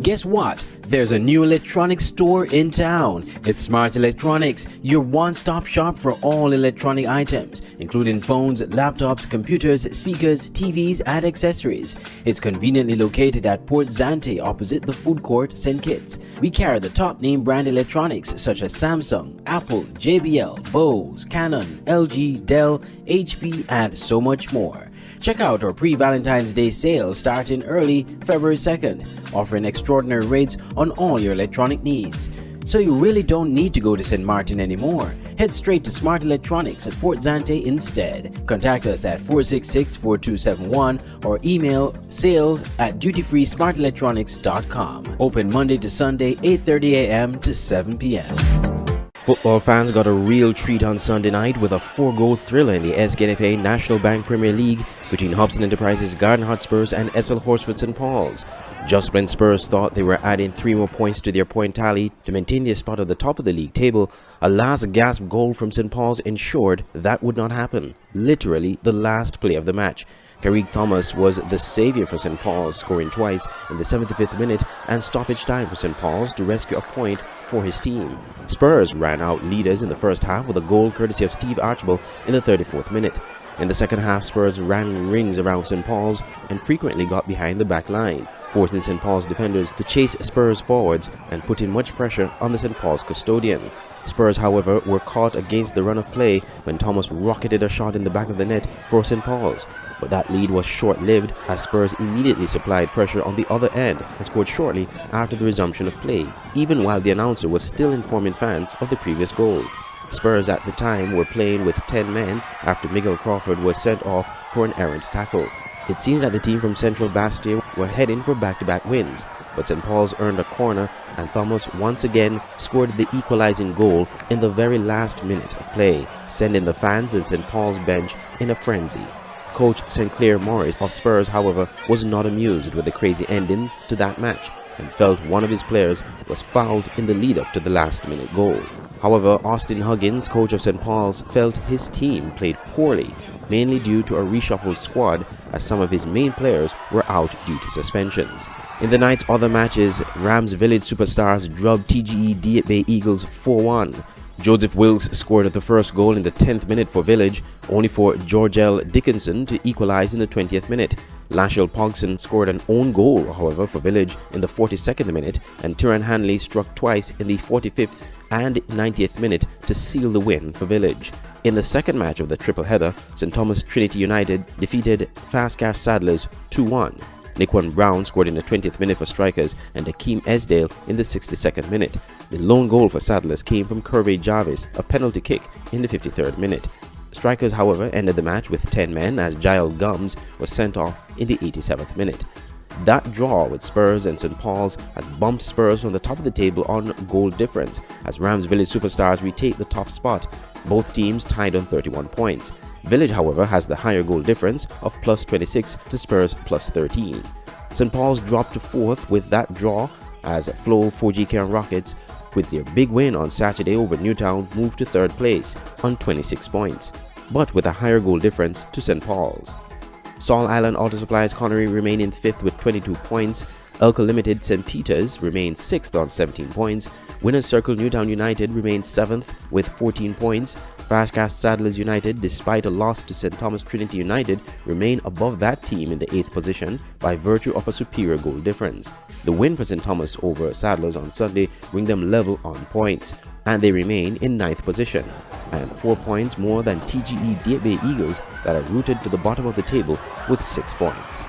Guess what? There's a new electronics store in town. It's Smart Electronics, your one-stop shop for all electronic items, including phones, laptops, computers, speakers, TVs, and accessories. It's conveniently located at Port Zante opposite the food court St. Kitts. We carry the top name brand electronics such as Samsung, Apple, JBL, Bose, Canon, LG, Dell, HP, and so much more. Check out our pre-Valentine's Day sale starting early February 2nd, offering extraordinary rates on all your electronic needs. So you really don't need to go to St. Martin anymore. Head straight to Smart Electronics at Port Zante instead. Contact us at 466-4271 or email sales@dutyfreesmartelectronics.com. Open Monday to Sunday, 8:30 a.m. to 7 p.m. Football fans got a real treat on Sunday night with a 4-goal thriller in the SKNFA National Bank Premier League between Hobson Enterprises Garden Hotspurs and SL Horsford St. Paul's. Just when Spurs thought they were adding 3 more points to their point tally to maintain their spot at the top of the league table, a last-gasp goal from St. Paul's ensured that would not happen. Literally the last play of the match. Carrick Thomas was the saviour for St. Paul's, scoring twice in the 75th minute and stoppage time for St. Paul's to rescue a point for his team. Spurs ran out leaders in the first half with a goal courtesy of Steve Archibald in the 34th minute. In the second half, Spurs ran rings around St. Paul's and frequently got behind the back line, forcing St. Paul's defenders to chase Spurs forwards and putting much pressure on the St. Paul's custodian. Spurs, however, were caught against the run of play when Thomas rocketed a shot in the back of the net for St. Paul's. But that lead was short-lived as Spurs immediately supplied pressure on the other end and scored shortly after the resumption of play, even while the announcer was still informing fans of the previous goal. Spurs at the time were playing with 10 men after Miguel Crawford was sent off for an errant tackle. It seems that the team from Central Bastia were heading for back-to-back wins, but St. Paul's earned a corner and Thomas once again scored the equalizing goal in the very last minute of play, sending the fans and St. Paul's bench in a frenzy. Coach St. Clair Morris of Spurs, however, was not amused with the crazy ending to that match and felt one of his players was fouled in the lead-up to the last-minute goal. However, Austin Huggins, coach of St. Paul's, felt his team played poorly, mainly due to a reshuffled squad as some of his main players were out due to suspensions. In the night's other matches, Rams Village Superstars drubbed TGE Diet Bay Eagles 4-1. Joseph Wilkes scored the first goal in the 10th minute for Village, only for Georgel Dickinson to equalize in the 20th minute. Lashel Pogson scored an own goal, however, for Village in the 42nd minute, and Turan Hanley struck twice in the 45th and 90th minute to seal the win for Village. In the second match of the triple header, St. Thomas Trinity United defeated Fast Cash Saddlers 2-1. Nickwan Brown scored in the 20th minute for Strikers and Akeem Esdale in the 62nd minute. The lone goal for Saddlers came from Kirby Jarvis, a penalty kick in the 53rd minute. Strikers, however, ended the match with 10 men as Jael Gums was sent off in the 87th minute. That draw with Spurs and St. Paul's has bumped Spurs from the top of the table on goal difference as Rams Village Superstars retake the top spot, both teams tied on 31 points. Village, however, has the higher goal difference of plus 26 to Spurs plus 13. St. Paul's dropped to 4th with that draw as Flow 4GK and Rockets, with their big win on Saturday over Newtown, moved to 3rd place on 26 points, but with a higher goal difference to St. Paul's. Saul Island Auto Supplies Connery remain in 5th with 22 points. Elka Limited St. Peter's remains 6th on 17 points. Winners Circle Newtown United remains 7th with 14 points. Fastcast Saddlers United, despite a loss to St. Thomas Trinity United, remain above that team in the 8th position by virtue of a superior goal difference. The win for St. Thomas over Saddlers on Sunday bring them level on points, and they remain in 9th position, and 4 points more than TGE Diet Bay Eagles that are rooted to the bottom of the table with 6 points.